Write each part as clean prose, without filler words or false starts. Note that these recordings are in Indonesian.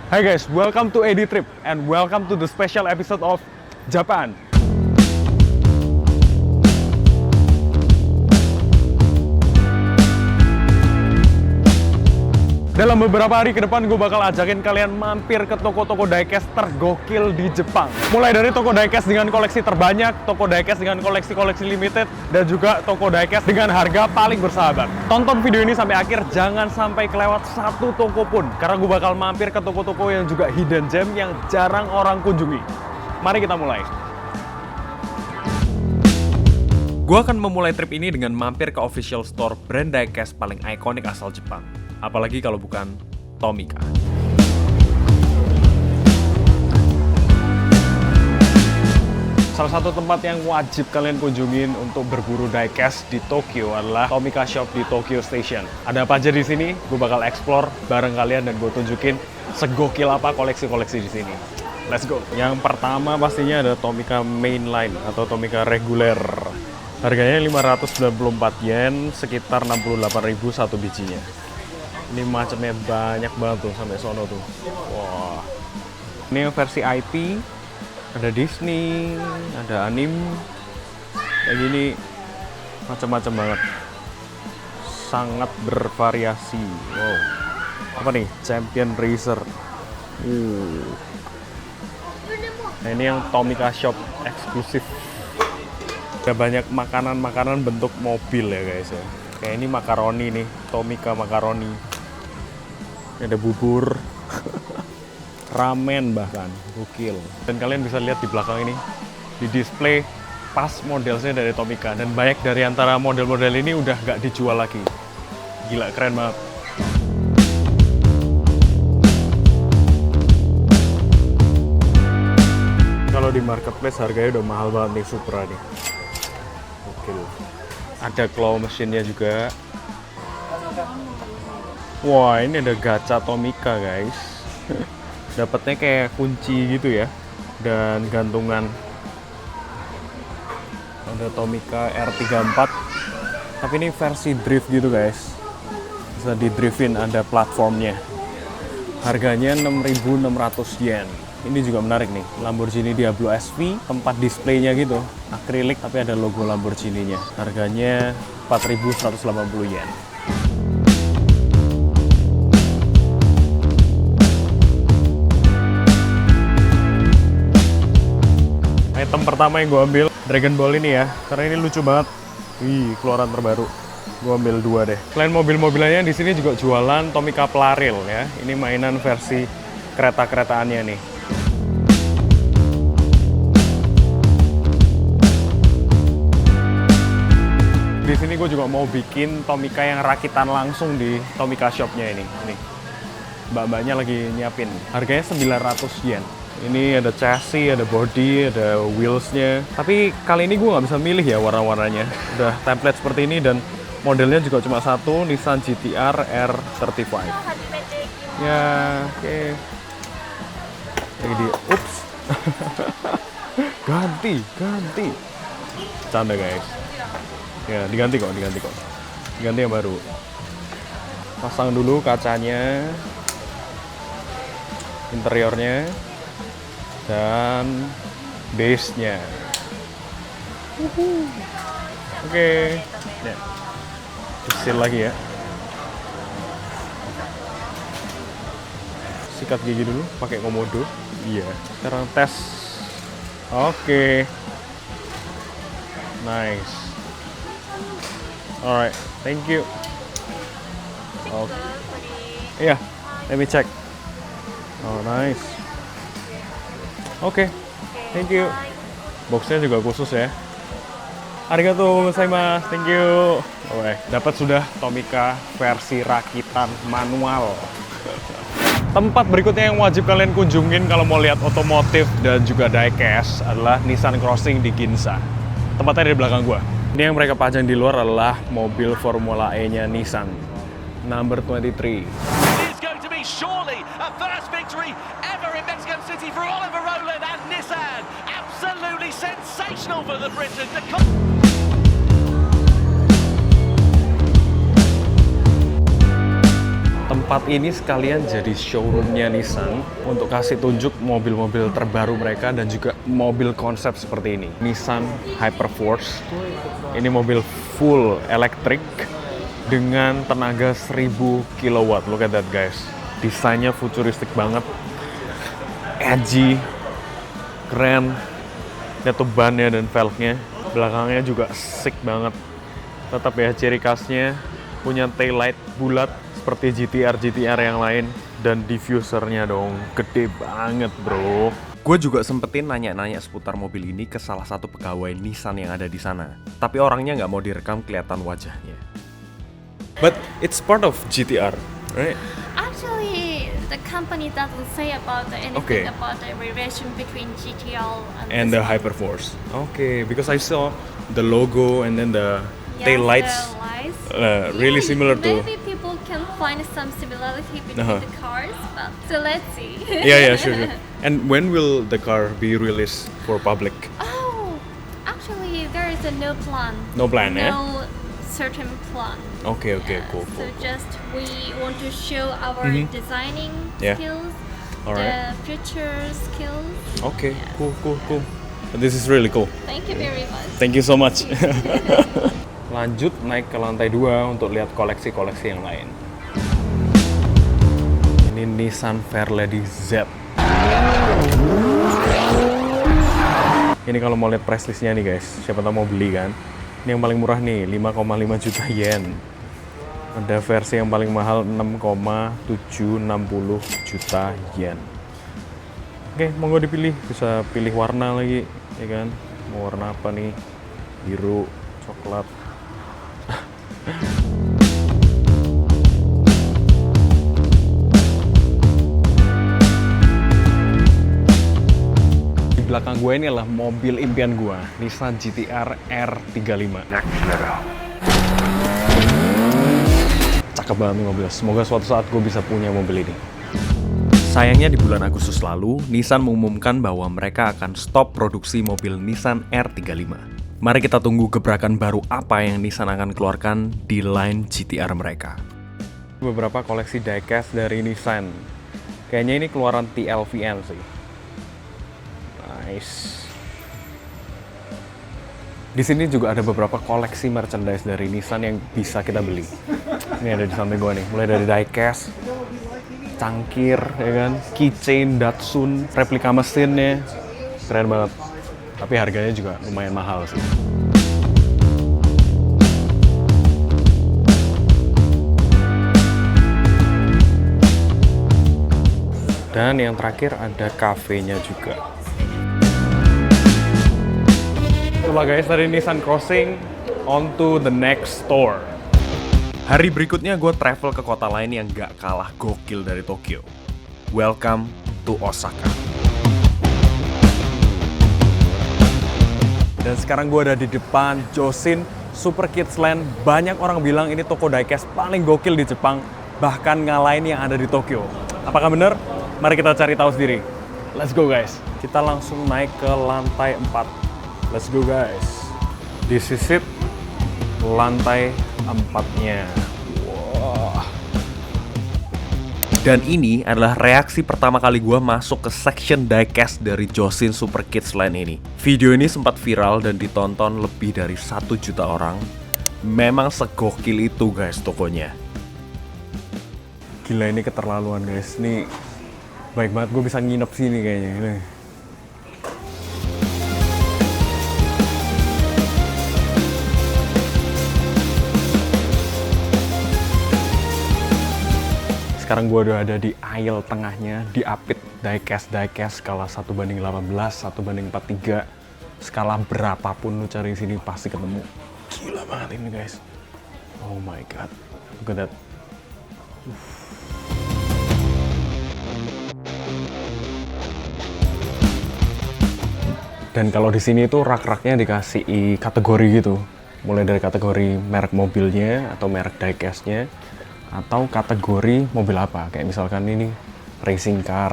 Hi guys, welcome to AD Trip and welcome to the special episode of Japan. Dalam beberapa hari ke depan gue bakal ajakin kalian mampir ke toko-toko diecast tergokil di Jepang. Mulai dari toko diecast dengan koleksi terbanyak, toko diecast dengan koleksi-koleksi limited, dan juga toko diecast dengan harga paling bersahabat. Tonton video ini sampai akhir, jangan sampai kelewat satu toko pun, karena gue bakal mampir ke toko-toko yang juga hidden gem yang jarang orang kunjungi. Mari kita mulai. Gue akan memulai trip ini dengan mampir ke official store brand diecast paling ikonik asal Jepang. Apalagi kalau bukan Tomica. Salah satu tempat yang wajib kalian kunjungin untuk berburu diecast di Tokyo adalah Tomica Shop di Tokyo Station. Ada apa aja di sini? Gue bakal explore bareng kalian dan gue tunjukin segokil apa koleksi-koleksi di sini. Let's go. Yang pertama pastinya ada Tomica Mainline atau Tomica reguler. Harganya 594 yen, sekitar 68.000 satu bijinya. Ini macamnya banyak banget tuh sampai sono tuh. Wah. Ini yang versi IP, ada Disney, ada anime. Kayak gini macam-macam banget. Sangat bervariasi. Wow. Apa nih? Champion Racer. Nah, ini yang Tomica Shop eksklusif. Ada banyak makanan-makanan bentuk mobil ya guys ya. Kayak ini makaroni nih, Tomica makaroni. Ada bubur, ramen bahkan, gokil. Dan kalian bisa lihat di belakang ini, di display pas modelnya dari Tomica. Dan banyak dari antara model-model ini udah nggak dijual lagi. Gila, keren banget. Kalau di marketplace harganya udah mahal banget nih Supra nih. Gokil. Ada claw mesinnya juga. Wah, ini ada gacha Tomica guys. Dapatnya kayak kunci gitu ya, dan gantungan. Ada Tomica R34, tapi ini versi drift gitu guys. Bisa di driftin, ada platformnya. Harganya 6.600 yen. Ini juga menarik nih, Lamborghini Diablo SV, tempat displaynya gitu, akrilik tapi ada logo Lamborghini-nya. Harganya 4.180 yen. Item pertama yang gue ambil Dragon Ball ini ya, karena ini lucu banget. Wih, keluaran terbaru. Gue ambil 2 deh. Selain mobil-mobilannya, di sini juga jualan Tomica Plarail ya. Ini mainan versi kereta-keretaannya nih. Di sini gue juga mau bikin Tomica yang rakitan langsung di Tomica Shop-nya ini. Nih, mbak-mbaknya lagi nyiapin. Harganya 900 yen. Ini ada chassis, ada body, ada wheels-nya. Tapi kali ini gue nggak bisa milih ya warna-warnanya. Udah template seperti ini dan modelnya juga cuma satu, Nissan GT-R R35. Ya, oke. Jadi, ups. ganti. Canda guys. Ya, diganti kok. Diganti yang baru. Pasang dulu kacanya, interiornya, dan base-nya. Oke. Ya. Seal lagi ya. Sikat gigi dulu pakai komodo. Iya. Sekarang tes. Oke. Nice. Alright, thank you. Oke. Iya, let me check. Oh, nice. Oke, thank you. Boxnya juga khusus ya. Arigatou gozaimasu, thank you. Oke, dapat sudah Tomica versi rakitan manual. Tempat berikutnya yang wajib kalian kunjungin kalau mau lihat otomotif dan juga diecast adalah Nissan Crossing di Ginza. Tempatnya di belakang gua. Ini yang mereka pajang di luar adalah mobil Formula E-nya Nissan, number 23. Surely a first victory ever in Mexico City for Oliver Rowland and Nissan. Absolutely sensational for the British. tempat ini sekalian jadi showroomnya Nissan untuk kasih tunjuk mobil-mobil terbaru mereka dan juga mobil konsep seperti ini. Nissan Hyperforce. Ini mobil full elektrik dengan tenaga 1000 kW. Look at that guys. Desainnya futuristik banget. Edgy. Keren. Lihat tuh bannya dan velgnya. Belakangnya juga sick banget. Tetap ya ciri khasnya punya taillight bulat seperti GTR yang lain dan diffusernya dong gede banget bro. Gue juga sempetin nanya-nanya seputar mobil ini ke salah satu pegawai Nissan yang ada di sana. Tapi orangnya nggak mau direkam kelihatan wajahnya. But it's part of GTR, right? Actually, the company doesn't say about anything about the relation between GTR And the Hyperforce. Okay, because I saw the logo and then the tail lights. Really similar to. Maybe people can find some similarity between the cars, but so let's see. Yeah, sure. And when will the car be released for public? Oh, actually, there is no plan. No plan, no certain plan. Okay, cool. So just we want to show our designing skills, the future skills. Okay, cool. This is really cool. Thank you very much. Thank you so much. Lanjut naik ke lantai 2 untuk lihat koleksi-koleksi yang lain. Ini Nissan Fairlady Z. Ini kalau mau lihat price listnya nih guys, siapa tahu mau beli kan. Ini yang paling murah nih, 5,5 juta yen. Ada versi yang paling mahal 6,760 juta yen. Oke, monggo dipilih, bisa pilih warna lagi, ya kan? Mau warna apa nih? Biru, coklat. Di belakang gue ini adalah mobil impian gue, Nissan GT-R R35. Cakep banget nih mobil. Semoga suatu saat gue bisa punya mobil ini. Sayangnya di bulan Agustus lalu, Nissan mengumumkan bahwa mereka akan stop produksi mobil Nissan R35. Mari kita tunggu gebrakan baru apa yang Nissan akan keluarkan di line GT-R mereka. Beberapa koleksi diecast dari Nissan. Kayaknya ini keluaran TLVN sih. Nice. Di sini juga ada beberapa koleksi merchandise dari Nissan yang bisa kita beli. Ini ada di samping gua nih, mulai dari diecast, cangkir, ya kan, keychain, Datsun, replika mesinnya, keren banget. Tapi harganya juga lumayan mahal sih. Dan yang terakhir ada kafenya juga. Itulah guys dari Nissan Crossing, on to the next store. Hari berikutnya gue travel ke kota lain yang gak kalah gokil dari Tokyo. Welcome to Osaka. Dan sekarang gue ada di depan Joshin Super Kids Land. Banyak orang bilang ini toko diecast paling gokil di Jepang, bahkan ngalahin yang ada di Tokyo. Apakah benar? Mari kita cari tahu sendiri. Let's go guys. Kita langsung naik ke lantai 4. Let's go guys. This is it. Lantai 4-nya. Wow. Dan ini adalah reaksi pertama kali gue masuk ke section diecast dari Joshin Super Kids Land ini. Video ini sempat viral dan ditonton lebih dari 1 juta orang. Memang segokil itu guys tokonya. Gila ini keterlaluan guys. Ini baik banget gue bisa nginep sini kayaknya. Ini. Sekarang gue udah ada di aisle tengahnya, di apit diecast skala 1:18, 1:43. Skala berapapun lu cari sini pasti ketemu. Gila banget ini guys. Oh my god. Look at that. Dan kalau di sini tuh rak-raknya dikasih kategori gitu. Mulai dari kategori merek mobilnya atau merek diecastnya, atau kategori mobil apa, kayak misalkan ini racing car.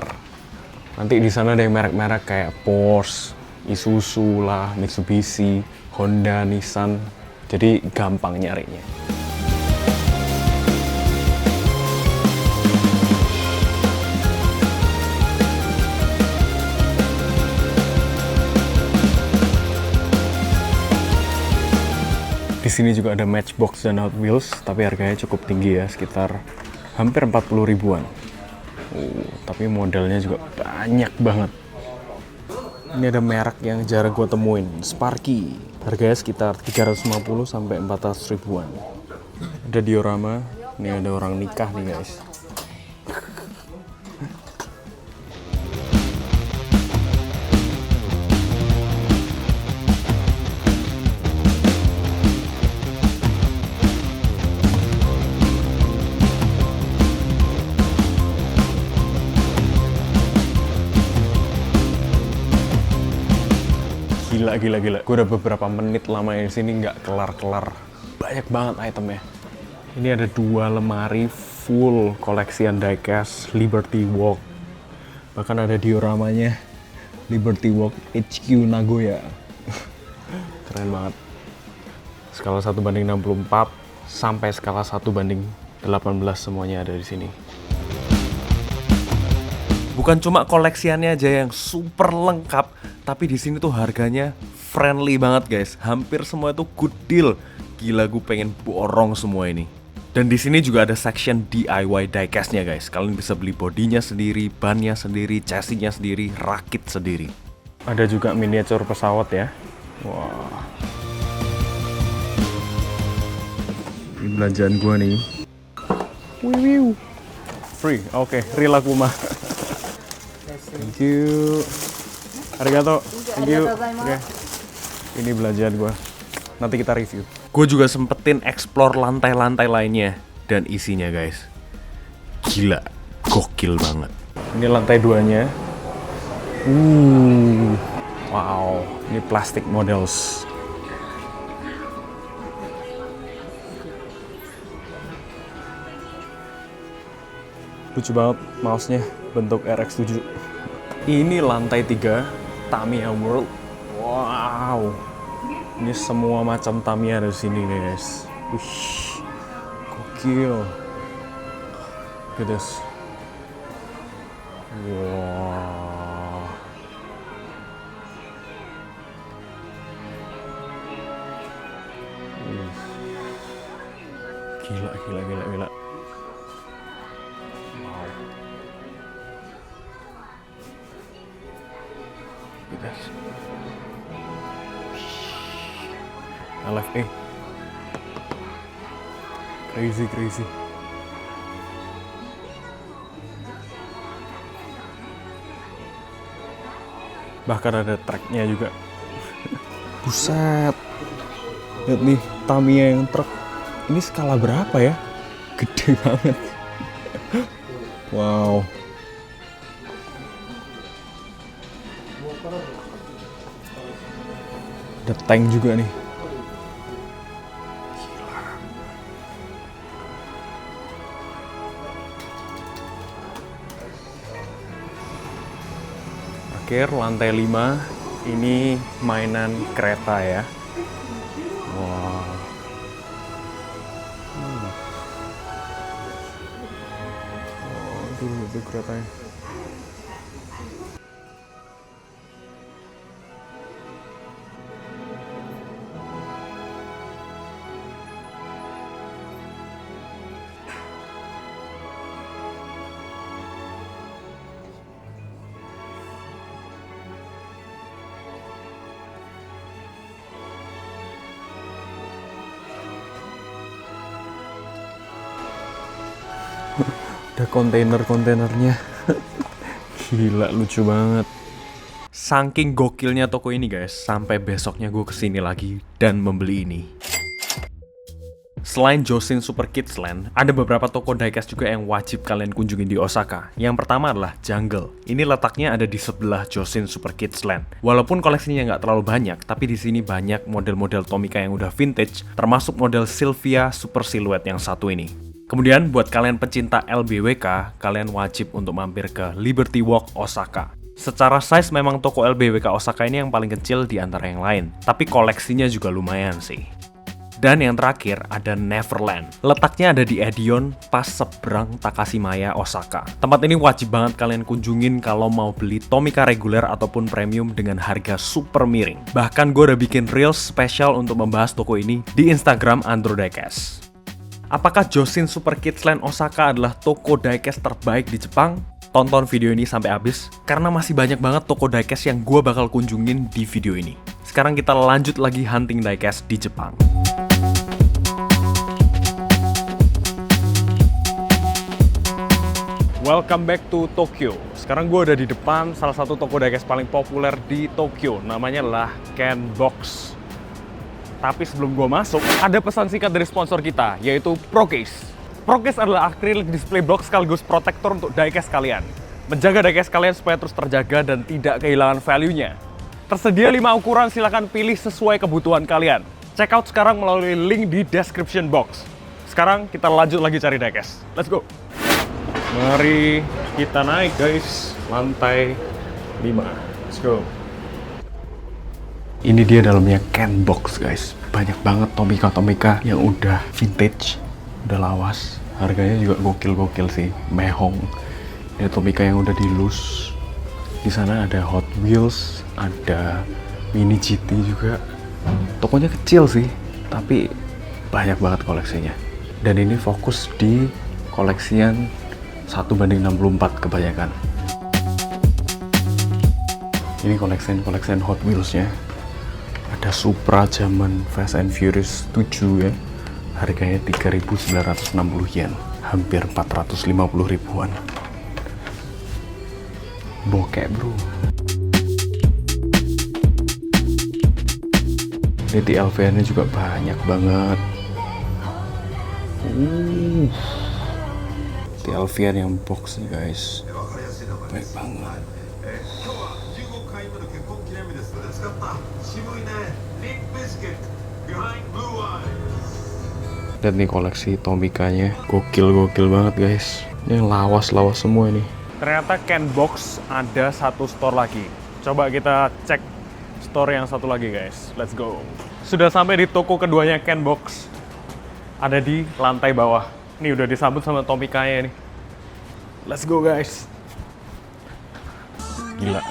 Nanti di sana ada yang merek-merek kayak Porsche, Isuzu lah, Mitsubishi, Honda, Nissan. Jadi gampang nyarinya. sini juga ada Matchbox dan Hot Wheels, tapi harganya cukup tinggi ya, sekitar hampir 40 ribuan. Tapi modelnya juga banyak banget. Ini ada merek yang jarang gue temuin, Sparky. Harganya sekitar 350 sampai 400 ribuan. Ada diorama, ini ada orang nikah nih guys. Gila. Gue udah beberapa menit lama di sini nggak kelar-kelar. Banyak banget itemnya. Ini ada 2 lemari full koleksian diecast Liberty Walk. Bahkan ada dioramanya Liberty Walk HQ Nagoya. Keren banget. Skala 1:64 sampai skala 1:18 semuanya ada di sini. Bukan cuma koleksiannya aja yang super lengkap, tapi di sini tuh harganya friendly banget guys. Hampir semua itu good deal. Gila, gue pengen borong semua ini. Dan di sini juga ada section DIY diecast-nya guys. Kalian bisa beli bodinya sendiri, bannya sendiri, chassis-nya sendiri, rakit sendiri. Ada juga miniatur pesawat ya. Wah. Ini belanjaan gue nih. Wiu. Free, oke. Real Akuma. Thank you. Arigato. Thank you. Oke. Ini belanjaan gue. Nanti kita review. Gue juga sempetin explore lantai-lantai lainnya. Dan isinya guys, gila. Gokil banget. Ini lantai 2-nya. Wow. Ini plastic models. Lucu banget mouse-nya. Bentuk RX-7. Ini lantai 3, Tamiya World. Wow, ini semua macam Tamiya ada di sini guys. Wih, gokil. Look at this. Wow. Gila. LFA. Crazy. Bahkan ada tracknya juga. Buset. Lihat nih, Tamiya yang truk. Ini skala berapa ya? Gede banget. Wow. Ada tank juga nih. Terakhir lantai 5, ini mainan kereta ya. Wow. Oh, itu keretanya. Ada kontainer-kontainernya. Gila, lucu banget. Saking gokilnya toko ini guys, sampai besoknya gue kesini lagi dan membeli ini. Selain Joshin Super Kids Land, ada beberapa toko diecast juga yang wajib kalian kunjungin di Osaka. Yang pertama adalah Jungle. Ini letaknya ada di sebelah Joshin Super Kids Land. Walaupun koleksinya nggak terlalu banyak, tapi di sini banyak model-model Tomica yang udah vintage, termasuk model Sylvia Super Silhouette yang satu ini. Kemudian buat kalian pecinta LBWK, kalian wajib untuk mampir ke Liberty Walk Osaka. Secara size memang toko LBWK Osaka ini yang paling kecil di antara yang lain, tapi koleksinya juga lumayan sih. Dan yang terakhir ada Neverland. Letaknya ada di Edion, pas seberang Takashimaya, Osaka. Tempat ini wajib banget kalian kunjungin kalau mau beli Tomica reguler ataupun premium dengan harga super miring. Bahkan gue udah bikin reels spesial untuk membahas toko ini di Instagram Andro Diecast. Apakah Joshin Super Kids Land Osaka adalah toko diecast terbaik di Jepang? Tonton video ini sampai habis, karena masih banyak banget toko diecast yang gue bakal kunjungin di video ini. Sekarang kita lanjut lagi hunting diecast di Jepang. Welcome back to Tokyo. Sekarang gue ada di depan salah satu toko diecast paling populer di Tokyo. Namanya adalah Ken Box. Tapi sebelum gue masuk, ada pesan singkat dari sponsor kita, yaitu ProCase. ProCase adalah acrylic display box sekaligus protektor untuk diecast kalian. Menjaga diecast kalian supaya terus terjaga dan tidak kehilangan value-nya. Tersedia 5 ukuran, silahkan pilih sesuai kebutuhan kalian. Check out sekarang melalui link di description box. Sekarang kita lanjut lagi cari diecast. Let's go! Mari kita naik guys, lantai 5. Let's go. Ini dia dalamnya Ken Box guys. Banyak banget Tomica yang udah vintage, udah lawas. Harganya juga gokil-gokil sih, mehong. Ini Tomica yang udah dilus. Di sana ada Hot Wheels, ada Mini GT juga. Tokonya kecil sih, tapi banyak banget koleksinya. Dan ini fokus di koleksian 1:64 kebanyakan. Ini koleksian Hot Wheels-nya. Ada Supra zaman Fast and Furious 7 ya. Harganya 3.960 yen, hampir 450 ribuan. Bokeh bro. Ini TLV-nya juga banyak banget. TLV yang box nih guys, baik banget. Dan nih koleksi Tomicanya gokil banget guys. Ini lawas semua nih. Ternyata Ken Box ada satu store lagi. Coba kita cek store yang satu lagi guys. Let's go. Sudah sampai di toko keduanya Ken Box. Ada di lantai bawah. Nih udah disambut sama Tomicanya nih. Let's go guys. Gila.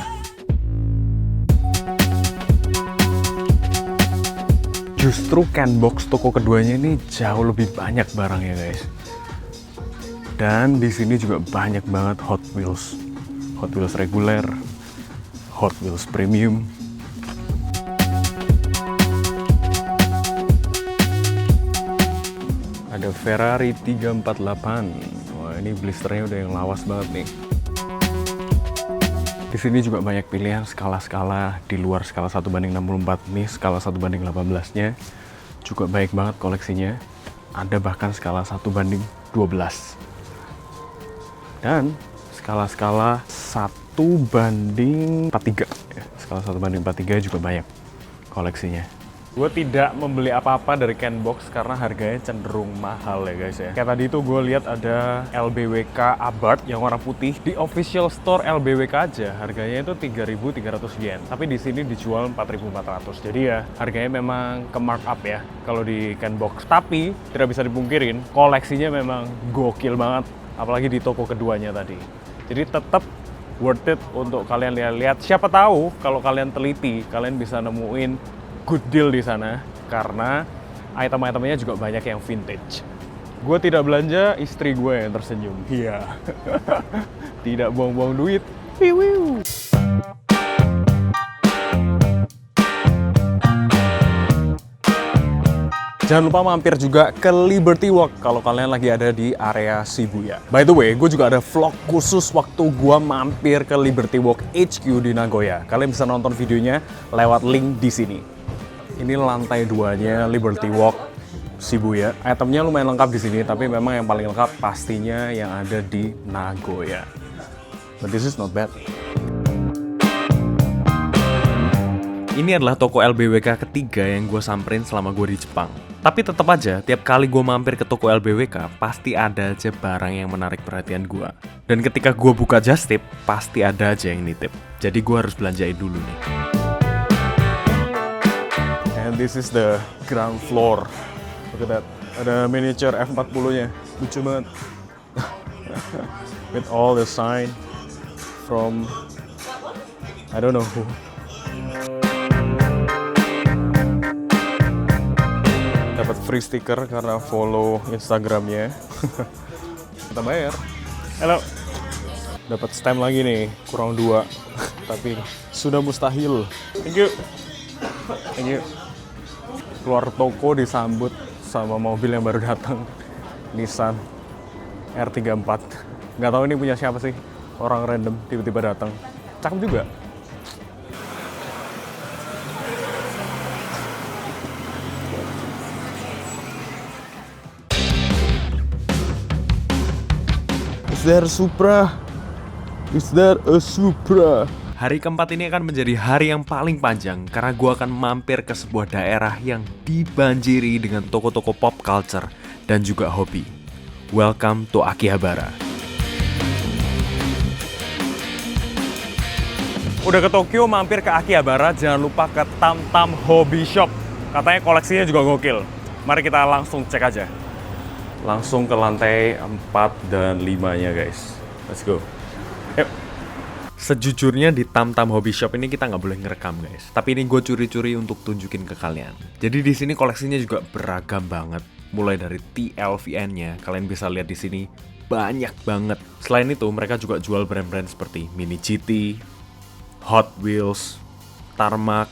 Justru Ken Box toko keduanya ini jauh lebih banyak barangnya guys. Dan di sini juga banyak banget Hot Wheels. Hot Wheels reguler, Hot Wheels premium. Ada Ferrari 348. Wah, ini blisternya udah yang lawas banget nih. Di sini juga banyak pilihan skala-skala di luar skala 1:64 nih, skala 1:18-nya. Juga baik banget koleksinya. Ada bahkan skala 1:12. Dan skala-skala 1:43. Ya, skala 1:43 juga banyak koleksinya. Gue tidak membeli apa-apa dari Ken Box karena harganya cenderung mahal ya guys ya. Kayak tadi tuh gue lihat ada LBWK Abarth yang warna putih di official store LBWK aja harganya itu 3.300 yen. Tapi di sini dijual 4.400. Jadi ya harganya memang ke markup ya kalau di Ken Box. Tapi tidak bisa dipungkirin koleksinya memang gokil banget, apalagi di toko keduanya tadi. Jadi tetap worth it untuk kalian lihat-lihat. Siapa tahu kalau kalian teliti kalian bisa nemuin good deal di sana karena item-itemnya juga banyak yang vintage. Gue tidak belanja, istri gue yang tersenyum. Iya. Tidak buang-buang duit. Wiwiu. Jangan lupa mampir juga ke Liberty Walk kalau kalian lagi ada di area Shibuya. By the way, gue juga ada vlog khusus waktu gue mampir ke Liberty Walk HQ di Nagoya. Kalian bisa nonton videonya lewat link di sini. Ini lantai 2-nya Liberty Walk Shibuya. Itemnya lumayan lengkap di sini, tapi memang yang paling lengkap pastinya yang ada di Nagoya. But this is not bad. Ini adalah toko LBWK ketiga yang gue samperin selama gue di Jepang. Tapi tetap aja, tiap kali gue mampir ke toko LBWK, pasti ada aja barang yang menarik perhatian gue. Dan ketika gue buka just tip, pasti ada aja yang nitip. Jadi gue harus belanjain dulu nih. And this is the ground floor Look at that. Ada miniature F40-nya. Lucu banget. With all the sign from I don't know who. Dapat free sticker karena follow Instagramnya. Kita bayar. Halo. Dapat stem lagi nih, kurang 2. Tapi sudah mustahil. Thank you. Thank you. Keluar toko disambut sama mobil yang baru datang. Nissan R34. Nggak tahu ini punya siapa sih. Orang random tiba-tiba datang. Cakep juga. Is there Supra? Is there a Supra? Hari keempat ini akan menjadi hari yang paling panjang karena gue akan mampir ke sebuah daerah yang dibanjiri dengan toko-toko pop culture dan juga hobi. Welcome to Akihabara. Udah ke Tokyo, mampir ke Akihabara, jangan lupa ke Tam Tam Hobby Shop. Katanya koleksinya juga gokil. Mari kita langsung cek aja. Langsung ke lantai 4 dan 5-nya guys. Let's go. Yuk. Sejujurnya di Tam Tam Hobby Shop ini kita nggak boleh ngerekam guys. Tapi ini gue curi-curi untuk tunjukin ke kalian. Jadi di sini koleksinya juga beragam banget. Mulai dari TLVN-nya, kalian bisa lihat di sini banyak banget. Selain itu, mereka juga jual brand-brand seperti Mini GT, Hot Wheels, Tarmac,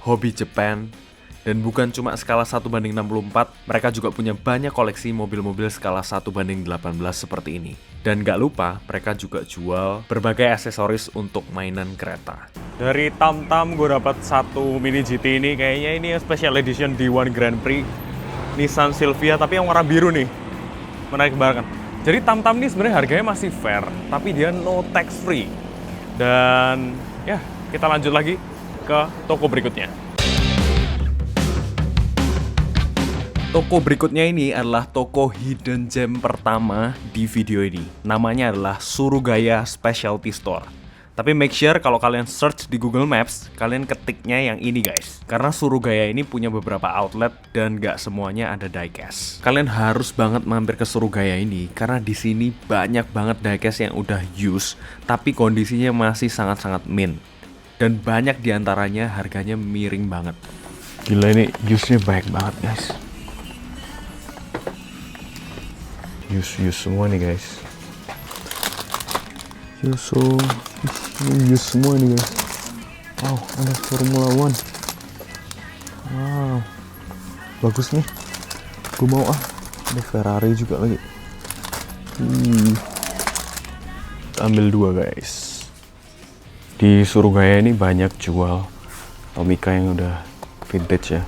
Hobby Japan, dan bukan cuma skala 1:64, mereka juga punya banyak koleksi mobil-mobil skala 1:18 seperti ini. Dan gak lupa, mereka juga jual berbagai aksesoris untuk mainan kereta. Dari Tam Tam gue dapat satu Mini GT ini, kayaknya ini special edition D1 Grand Prix Nissan Silvia, tapi yang warna biru nih. Menarik banget. Jadi Tam Tam ini sebenarnya harganya masih fair, tapi dia no tax free. Dan ya, kita lanjut lagi ke toko berikutnya. Toko berikutnya ini adalah toko hidden gem pertama di video ini. Namanya adalah Surugaya Specialty Store. Tapi make sure kalau kalian search di Google Maps, kalian ketiknya yang ini guys. Karena Surugaya ini punya beberapa outlet dan gak semuanya ada diecast. Kalian harus banget mampir ke Surugaya ini karena di sini banyak banget diecast yang udah used, tapi kondisinya masih sangat-sangat mint. Dan banyak diantaranya harganya miring banget. Gila, ini used-nya banyak banget guys. Use semua nih guys. Use semua nih guys. Wow, ada Formula One. Wow, bagus nih. Gue mau Ada Ferrari juga lagi. Ambil 2 guys. Di Surugaya ini banyak jual Tomica yang udah vintage ya.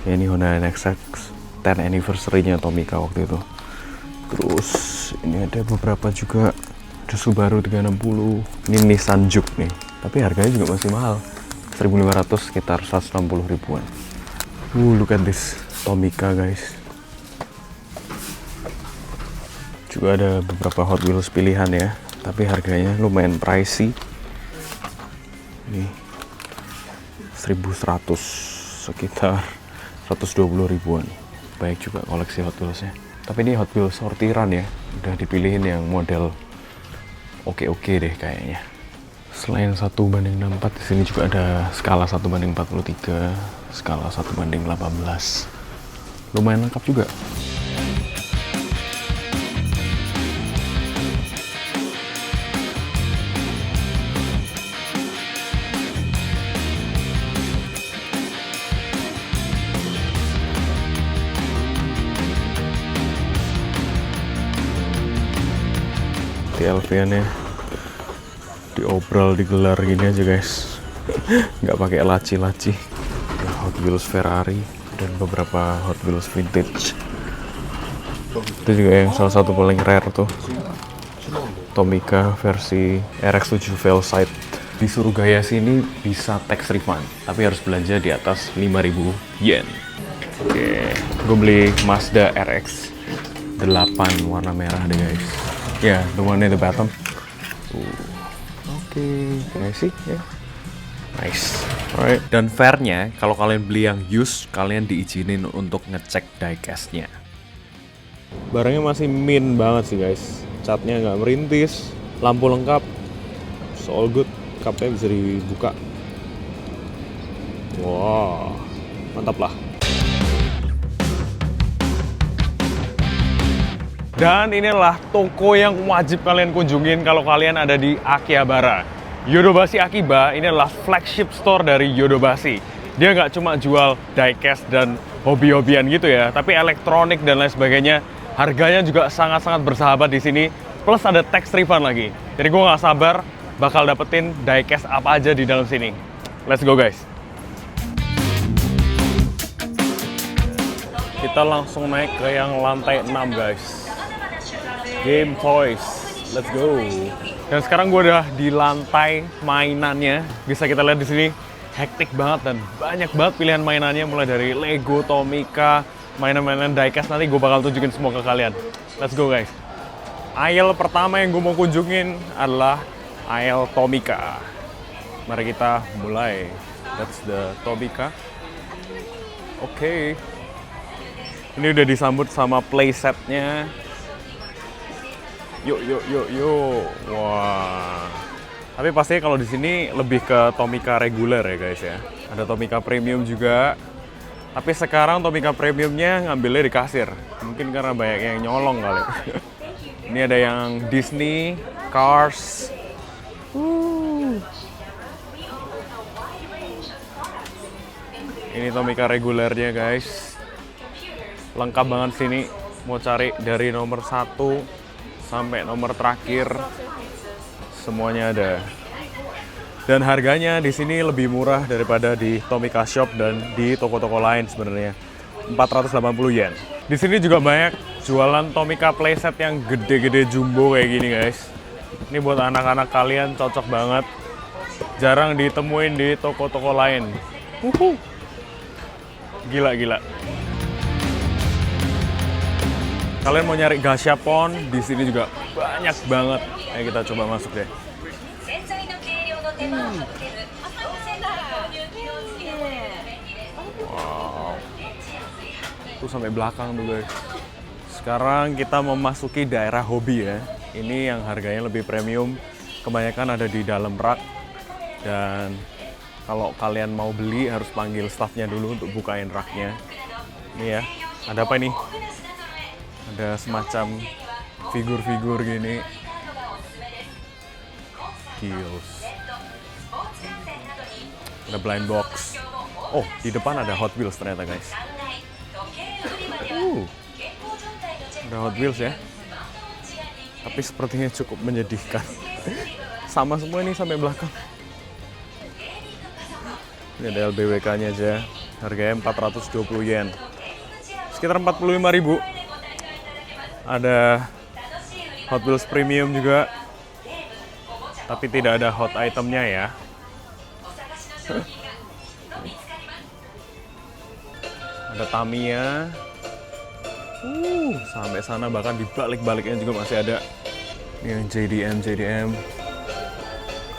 Kayak ini Honda NSX 10 anniversary-nya Tomica waktu itu. Terus ini ada beberapa juga. Ada Subaru 360. Ini Nissan Juke nih. Tapi harganya juga masih mahal. 1.500, sekitar 160 ribuan. Look at this Tomica guys. Juga ada beberapa Hot Wheels pilihan ya. Tapi harganya lumayan pricey. Ini 1.100, sekitar 120 ribuan. Baik juga koleksi Hot Wheels-nya. Tapi ini Hot Wheels sortiran ya. Udah dipilihin yang model oke deh kayaknya. Selain 1:64, di sini juga ada skala 1:43, skala 1:18. Lumayan lengkap juga. TLVN-nya diobral, digelar gini aja guys. Nggak pakai laci-laci. Hot Wheels Ferrari dan beberapa Hot Wheels vintage. Itu juga yang salah satu paling rare tuh, Tomica versi RX-7 Veilside. Di Surugaya sini bisa tax refund, tapi harus belanja di atas 5.000 yen. Oke, gue beli Mazda RX 8 warna merah deh guys. The one at the bottom. Oke, can I see? Nice. Alright. Dan fairnya, kalau kalian beli yang used, kalian diizinin untuk ngecek diecast-nya. Barangnya masih mint banget sih guys. Catnya nggak merintis, lampu lengkap, so all good. Cupnya bisa dibuka. Wow, mantap lah. Dan inilah toko yang wajib kalian kunjungin kalau kalian ada di Akihabara. Yodobashi Akiba ini adalah flagship store dari Yodobashi. Dia nggak cuma jual diecast dan hobi-hobian gitu ya, tapi elektronik dan lain sebagainya. Harganya juga sangat-sangat bersahabat di sini. Plus ada tax refund lagi. Jadi gue nggak sabar bakal dapetin diecast apa aja di dalam sini. Let's go guys. Kita langsung naik ke yang lantai 6 guys. Game Toys. Let's go. Dan sekarang gue udah di lantai mainannya. Bisa kita lihat di sini hektik banget dan banyak banget pilihan mainannya, mulai dari Lego, Tomica, mainan-mainan diecast. Nanti gue bakal tunjukin semua ke kalian. Let's go guys. Aisle pertama yang gue mau kunjungin adalah aisle Tomica. Mari kita mulai. That's the Tomica. Oke. Ini udah disambut sama playsetnya. Yuk. Wah. Tapi pastinya kalau di sini lebih ke Tomica reguler ya guys ya. Ada Tomica premium juga. Tapi sekarang Tomica premiumnya ngambilnya di kasir. Mungkin karena banyak yang nyolong kali. Ini ada yang Disney, Cars. Ini Tomica regulernya guys. Lengkap banget sini. Mau cari dari nomor 1 sampai nomor terakhir, semuanya ada. Dan harganya di sini lebih murah daripada di Tomica Shop dan di toko-toko lain sebenarnya. 480 yen. Di sini juga banyak jualan Tomica playset yang gede-gede jumbo kayak gini guys. Ini buat anak-anak kalian cocok banget. Jarang ditemuin di toko-toko lain. Gila. Kalian mau nyari gashapon, di sini juga banyak banget. Ayo kita coba masuk deh. Wow. Tuh sampai belakang tuh guys. Sekarang kita memasuki daerah hobi ya. Ini yang harganya lebih premium. Kebanyakan ada di dalam rak. Dan kalau kalian mau beli harus panggil staffnya dulu untuk bukain raknya. Ini ya, ada apa ini? Ada semacam figur-figur gini. Kills. Ada blind box. Oh, di depan ada Hot Wheels ternyata guys. Ada Hot Wheels ya. Tapi sepertinya cukup menyedihkan. Sama semua ini sampai belakang. Ini ada LBWK-nya aja. Harganya 420 yen. Sekitar 45.000. Ada Hot Wheels Premium juga, tapi tidak ada hot itemnya ya. Ada Tamiya. Sampai sana, bahkan di balik-baliknya juga masih ada. Ini yang JDM.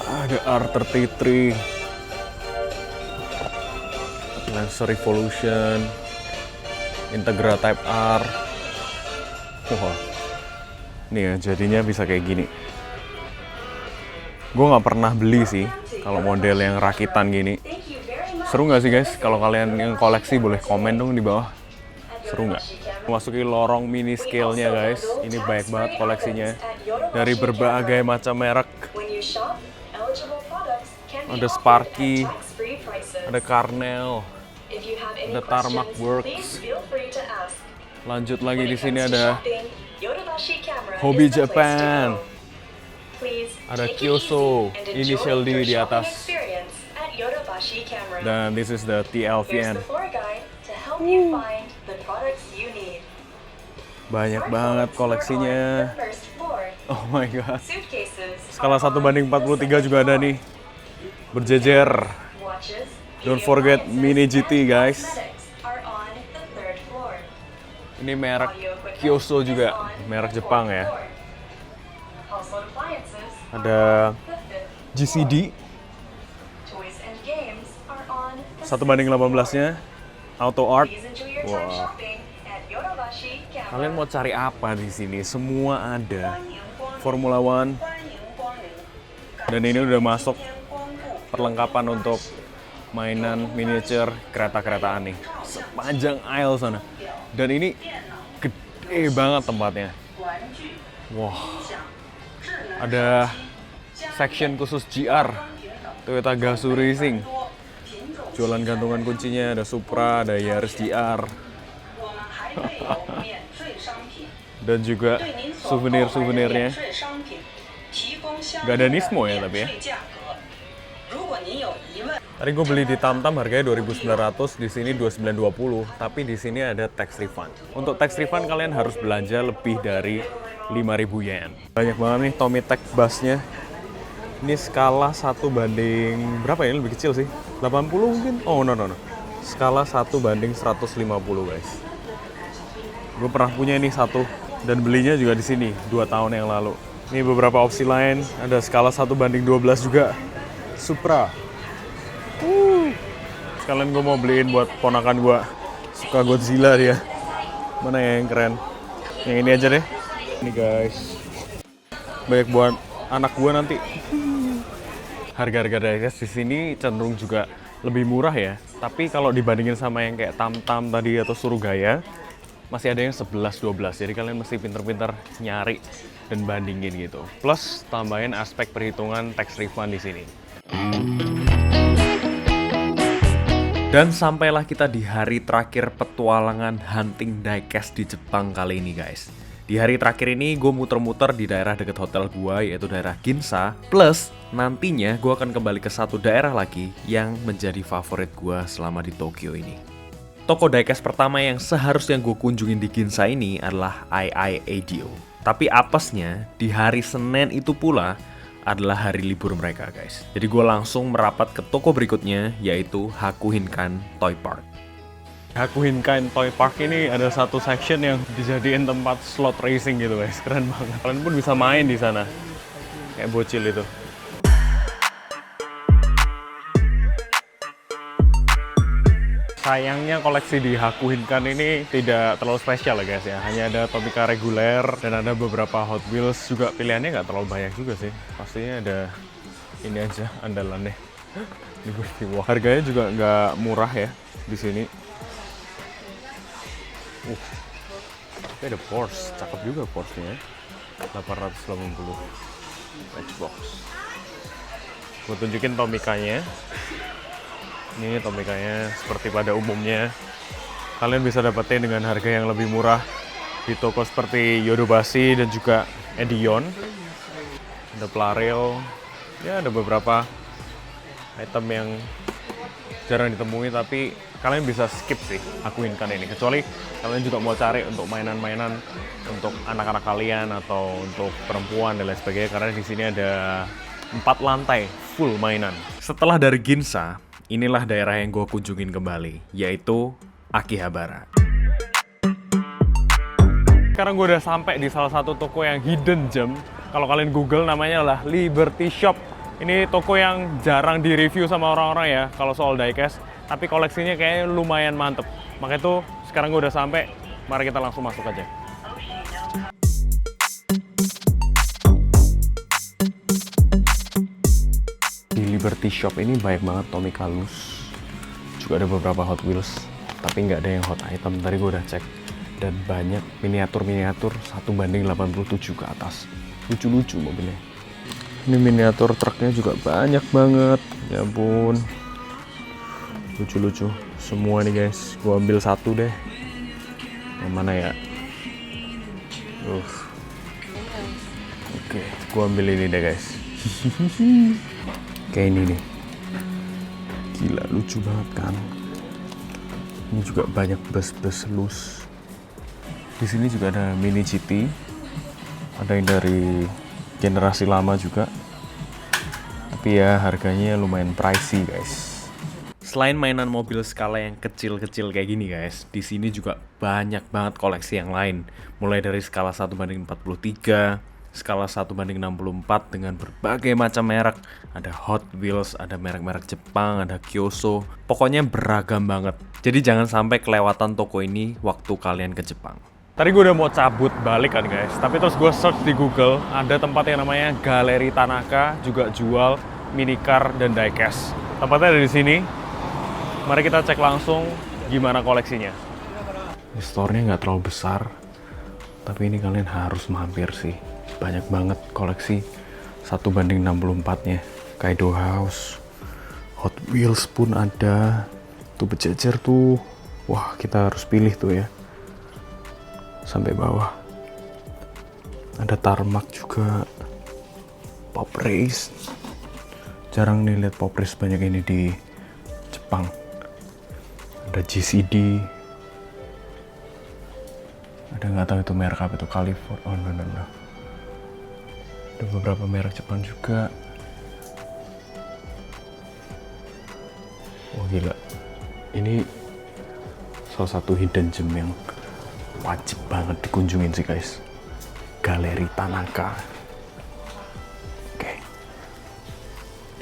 Ada R33. Lancer Revolution. Integra Type R. Wah, nih ya jadinya bisa kayak gini. Gue nggak pernah beli sih kalau model yang rakitan gini. Seru nggak sih guys? Kalau kalian yang koleksi boleh komen dong di bawah. Seru nggak? Masuki lorong mini scale-nya guys. Ini banyak banget koleksinya dari berbagai macam merek. Ada Sparky, ada Carnell, ada Tarmac Works. Lanjut lagi di sini ada Hobby Japan. Ada Kyoso, initial D di atas. Dan this is the TLVN. Banyak banget koleksinya. Oh my god. Skala 1:43 juga ada nih. Berjejer. Don't forget Mini GT guys. Ini merek Kyoso juga, merek Jepang ya. Ada GCD. 1:18-nya auto art. Wah. Kalian mau cari apa di sini? Semua ada. Formula One. Dan ini udah masuk perlengkapan untuk mainan miniature kereta-keretaan nih. Sepanjang aisle sana. Dan ini gede banget tempatnya. Wah. Ada section khusus GR. Toyota Gazoo Racing. Jualan gantungan kuncinya, ada Supra, ada Yaris GR. Dan juga souvenir-souvenirnya. Gak ada Nismo ya tapi ya. Tadi gue beli di Tamtam harganya 2.900, di sini 2.920, tapi di sini ada tax refund. Untuk tax refund kalian harus belanja lebih dari 5.000 yen. Banyak banget nih Tommy Tech busnya. Ini skala 1 banding berapa ya? Lebih kecil sih. 80 mungkin? Oh no. Skala 1 banding 150 guys. Gue pernah punya ini satu dan belinya juga di sini 2 tahun yang lalu. Ini beberapa opsi lain, ada skala 1 banding 12 juga. Supra. Sekalian gue mau beliin buat ponakan gue. Suka Godzilla dia. Mana ya yang keren? Yang ini aja deh. Ini guys. Banyak buat anak gue nanti. Harga-harga diecast di sini cenderung juga lebih murah ya. Tapi kalau dibandingin sama yang kayak Tamtam tadi atau Surugaya, masih ada yang 11-12. Jadi kalian mesti pinter-pinter nyari dan bandingin gitu. Plus tambahin aspek perhitungan tax refund di sini. Dan sampailah kita di hari terakhir petualangan hunting diecast di Jepang kali ini guys. Di hari terakhir ini gue muter-muter di daerah dekat hotel gue, yaitu daerah Ginza. Plus nantinya gue akan kembali ke satu daerah lagi yang menjadi favorit gue selama di Tokyo ini. Toko diecast pertama yang seharusnya gue kunjungin di Ginza ini adalah II-ADO. Tapi apesnya di hari Senin itu pula adalah hari libur mereka guys. Jadi gue langsung merapat ke toko berikutnya, yaitu Hakuhinkan Toy Park. Hakuhinkan Toy Park ini ada satu section yang dijadiin tempat slot racing gitu guys. Keren banget. Kalian pun bisa main di sana. Kayak bocil itu. Sayangnya koleksi di Hakuhinkan ini tidak terlalu spesial ya guys ya. Hanya ada Tomica reguler dan ada beberapa Hot Wheels juga. Pilihannya nggak terlalu banyak juga sih. Pastinya ada ini aja andalannya. Wah, harganya juga nggak murah ya di sini. Tapi ada Porsche, cakep juga Porsche-nya. 880 Matchbox. Gue tunjukin Tomicanya. Ini Tomicanya seperti pada umumnya. Kalian bisa dapetin dengan harga yang lebih murah di toko seperti Yodobashi dan juga Edion. Ada Plarail. Ya ada beberapa item yang jarang ditemui, tapi kalian bisa skip sih Hakuhinkan ini. Kecuali kalian juga mau cari untuk mainan-mainan untuk anak-anak kalian atau untuk perempuan dan lain sebagainya, karena di sini ada 4 lantai full mainan. Setelah dari Ginza, inilah daerah yang gue kunjungin kembali, yaitu Akihabara. Sekarang gue udah sampai di salah satu toko yang hidden gem. Kalau kalian Google namanya adalah Liberty Shop. Ini toko yang jarang di-review sama orang-orang ya kalau soal diecast, tapi koleksinya kayaknya lumayan mantep. Makanya tuh sekarang gue udah sampai, mari kita langsung masuk aja. Di Liberty Shop ini banyak banget Tomica Luz. Juga ada beberapa Hot Wheels, tapi nggak ada yang hot item. Tadi gue udah cek. Dan banyak miniatur-miniatur 1:87 ke atas. Lucu-lucu mobilnya. Ini miniatur truknya juga banyak banget. Ya ampun. Lucu-lucu semua nih guys. Gua ambil satu deh. Yang mana ya? Oke, gua ambil ini deh guys. Kayak ini nih. Gila, lucu banget kan. Ini juga banyak bus-bus loose. Di sini juga ada Mini GT. Ada yang dari generasi lama juga, tapi ya harganya lumayan pricey guys. Selain mainan mobil skala yang kecil-kecil kayak gini guys, di sini juga banyak banget koleksi yang lain. Mulai dari skala 1:43, skala 1:64 dengan berbagai macam merek. Ada Hot Wheels, ada merek-merek Jepang, ada Kyoso. Pokoknya beragam banget. Jadi jangan sampai kelewatan toko ini waktu kalian ke Jepang. Tadi gue udah mau cabut balik kan guys, tapi terus gue search di Google, ada tempat yang namanya Galeri Tanaka, juga jual minicar dan diecast. Tempatnya ada di sini. Mari kita cek langsung gimana koleksinya. Ini store-nya nggak terlalu besar, tapi ini kalian harus mampir sih. Banyak banget koleksi 1:64-nya. Kaido House, Hot Wheels pun ada. Tuh berjejer tuh. Wah, kita harus pilih tuh ya. Sampai bawah. Ada Tarmac juga. Pop Race. Jarang nih lihat Pop Race banyak ini di Jepang. Ada GCD. Ada nggak tahu itu merek apa itu, California. Oh no. Ada beberapa merek Jepang juga. Wah gila. Ini salah satu hidden gem yang wajib banget dikunjungin sih guys. Galeri Tanaka. Oke.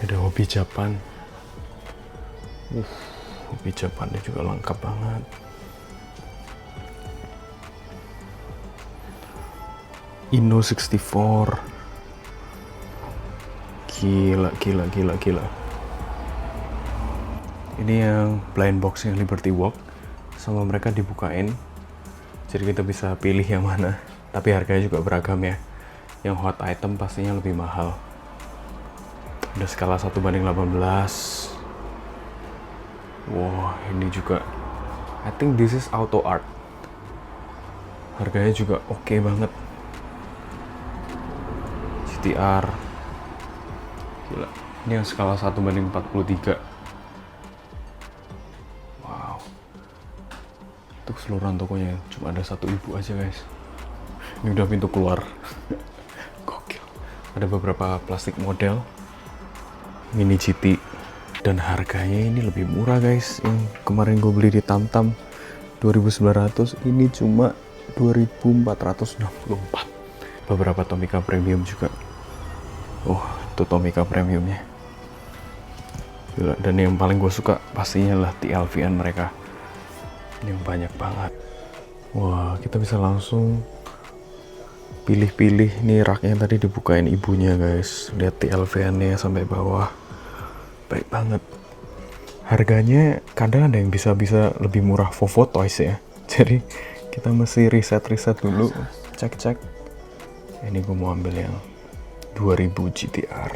Ada hobi Japan. Hobi Japannya juga lengkap banget. Inno 64. Gila. Ini yang blind box yang Liberty Walk sama mereka dibukain. Jadi kita bisa pilih yang mana. Tapi harganya juga beragam ya. Yang hot item pastinya lebih mahal. Ada skala 1:18. Wah, ini juga. I think this is auto art. Harganya juga oke banget. GTR. Gila. Ini yang skala 1:43. Wow. Itu keseluruhan tokonya. Cuma ada satu ibu aja guys. Ini udah pintu keluar. Gokil. Ada beberapa plastik model. Mini GT. Dan harganya ini lebih murah guys. Yang kemarin gue beli di Tamtam 2.900. Ini cuma 2.464. Beberapa Tomica Premium juga. Oh, itu Tomica Premiumnya. Gila. Dan yang paling gue suka pastinya lah TLVN mereka. Ini yang banyak banget. Wah, kita bisa langsung pilih-pilih. Nih raknya tadi dibukain ibunya guys. Lihat TLVN-nya sampai bawah. Baik banget. Harganya kadang ada yang bisa lebih murah Vovo Toys ya. Jadi kita mesti riset dulu. Cek. Ini gue mau ambil yang 2000 GTR.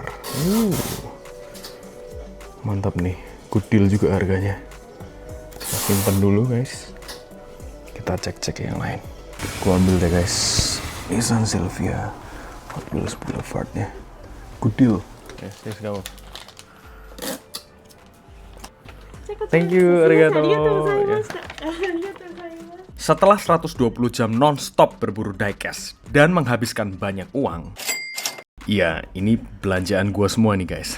Mantap nih. Good deal juga harganya. Kita simpen dulu guys. Kita cek yang lain. Gue ambil deh guys. Nissan Silvia Hot Wheels Boulevard-nya. Good deal. Yes, let's go. Thank you, arigato. Setelah 120 jam non-stop berburu diecast dan menghabiskan banyak uang, ya, ini belanjaan gue semua nih guys.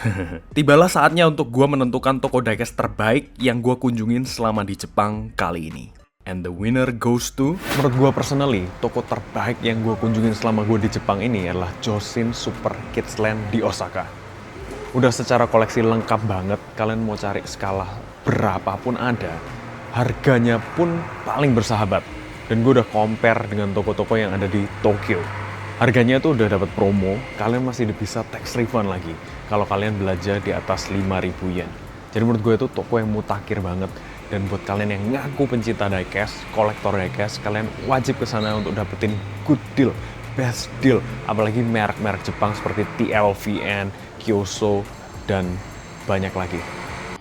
Tibalah saatnya untuk gue menentukan toko diecast terbaik yang gue kunjungin selama di Jepang kali ini. And the winner goes to... Menurut gue personally, toko terbaik yang gue kunjungin selama gue di Jepang ini adalah Joshin Super Kids Land di Osaka. Udah secara koleksi lengkap banget, kalian mau cari skala berapapun ada, harganya pun paling bersahabat. Dan gue udah compare dengan toko-toko yang ada di Tokyo. Harganya tuh udah dapat promo, kalian masih bisa tax refund lagi kalau kalian belanja di atas 5.000 yen. Jadi menurut gue itu toko yang mutakhir banget. Dan buat kalian yang ngaku pencinta diecast, kolektor diecast, kalian wajib ke sana untuk dapetin good deal, best deal. Apalagi merek-merek Jepang seperti TLVN, Kyoso, dan banyak lagi.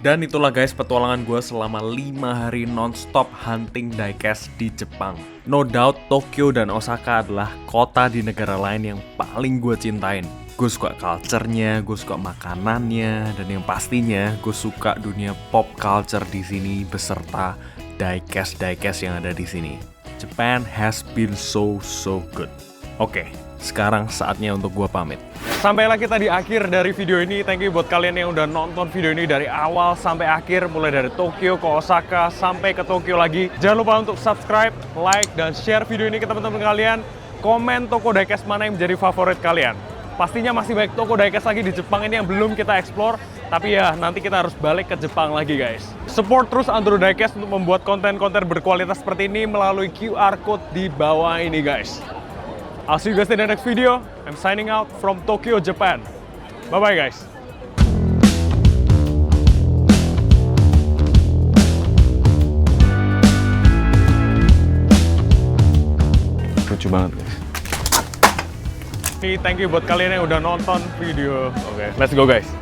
Dan itulah guys petualangan gue selama 5 hari non-stop hunting diecast di Jepang. No doubt Tokyo dan Osaka adalah kota di negara lain yang paling gue cintain. Gue suka culture-nya, gue suka makanannya, dan yang pastinya gue suka dunia pop culture di sini beserta diecast yang ada di sini. Japan has been so good. Oke, sekarang saatnya untuk gue pamit. Sampailah kita di akhir dari video ini. Thank you buat kalian yang udah nonton video ini dari awal sampai akhir. Mulai dari Tokyo ke Osaka sampai ke Tokyo lagi. Jangan lupa untuk subscribe, like, dan share video ini ke teman-teman kalian. komen toko diecast mana yang menjadi favorit kalian. Pastinya masih banyak toko diecast lagi di Jepang ini yang belum kita explore. Tapi ya, nanti kita harus balik ke Jepang lagi, guys. Support terus Andro Diecast untuk membuat konten-konten berkualitas seperti ini melalui QR Code di bawah ini, guys. I'll see you guys in the next video. I'm signing out from Tokyo, Japan. Bye-bye, guys. Lucu banget, guys. Thank you buat kalian yang udah nonton video. Oke, let's go, guys.